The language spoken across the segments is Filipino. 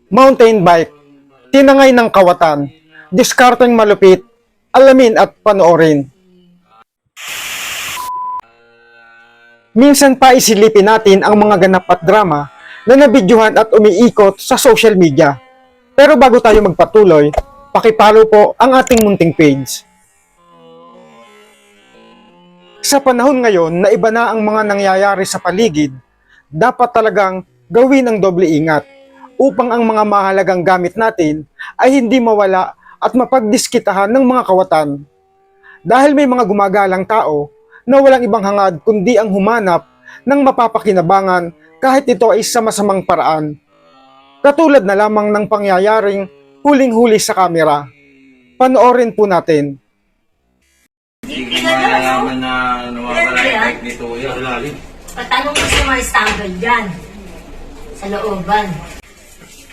mountain bike, tinangay ng kawatan, diskarteng malupit, alamin at panoorin. Minsan pa isilipin natin ang mga ganap at drama na nabidyuhan at umiikot sa social media. Pero bago tayo magpatuloy, pakipollow po ang ating munting page. Sa panahon ngayon na iba na ang mga nangyayari sa paligid, dapat talagang gawin ang doble ingat upang ang mga mahalagang gamit natin ay hindi mawala at mapagdiskitahan ng mga kawatan. Dahil may mga gumagalang tao na walang ibang hangad kundi ang humanap ng mapapakinabangan kahit ito ay sa masamang paraan. Katulad na lamang ng pangyayaring huling-huli sa kamera. Panoorin po natin. Hindi ko malalaman na nawawala yung bike ni Tuya. Patanong mo sa mga standard dyan. Sa looban.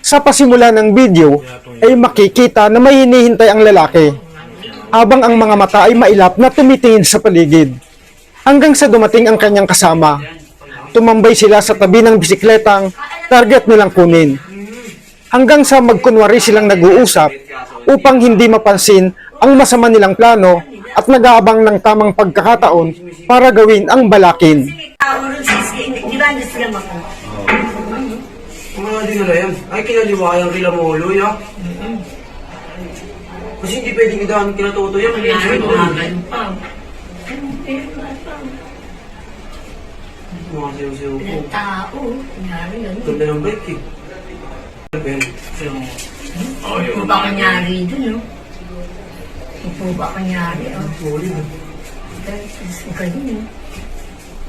Sa pasimula ng video ay makikita na may hinihintay ang lalaki habang ang mga mata ay mailap na tumitingin sa paligid. Hanggang sa dumating ang kanyang kasama. Tumambay sila sa tabi ng bisikletang target nilang kunin. Hanggang sa magkunwari silang nag-uusap upang hindi mapansin ang masama nilang plano at nag-aabang ng tamang pagkakataon para gawin ang balakin. Di ba gusto lang ako? Mga di na yan. Ay, kinaliwayang kila Molo, ya. Kasi hindi pwedeng idaan kila Toto yan. Mga siyo-siyo po. Ilang tao. Kunyari yun. Ganda ng bike eh. Upo ba kanyari dun, no? Upo ba kanyari, oh. Muli na.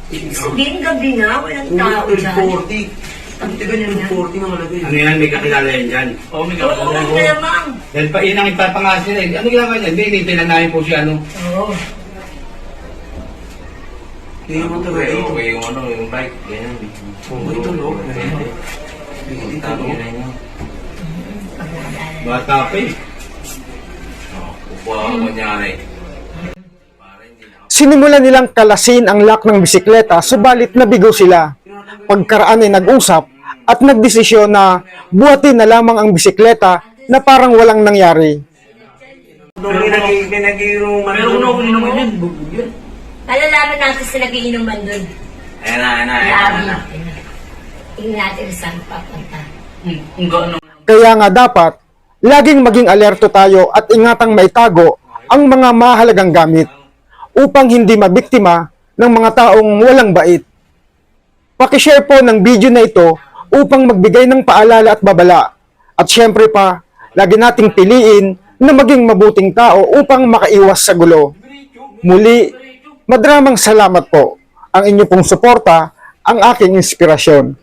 Ganun, sabihin gabi na, walang tao dyan. 1240. Ang tiga niya 1240 na malagay. Ano yan? May kakilala yan dyan? Oo, may Oo, malamang. Dahil pa yun ang ipapangasin eh. Ano ginagawa niya? Hindi, hinihintay namin po si ano. Oo. Kaya naman talaga dito. Okay, yung ano, yung bike. Ganyan. Oo, ito no. Ito no. Bata pa eh. Upuha ako kunyari. Sinimulan nilang kalasin ang lock ng bisikleta subalit nabigo sila. Pagkaraan ay nag-usap at nagdesisyon na buhatin na lamang ang bisikleta na parang walang nangyari. Nung nag-iinuman. Pero kung ako naman yan, bubog yan. Malalaman natin sa nagiinuman dun. Ayan na, ayan na, ayan Grabe. na. Tingnan natin saan papunta. Kung gaano. Kaya nga dapat, laging maging alerto tayo at ingatang maitago ang mga mahalagang gamit upang hindi mabiktima ng mga taong walang bait. Pakishare po ng video na ito upang magbigay ng paalala at babala. At syempre pa, lagi nating piliin na maging mabuting tao upang makaiwas sa gulo. Muli, madramang salamat po. Ang inyo pong suporta, ang aking inspirasyon.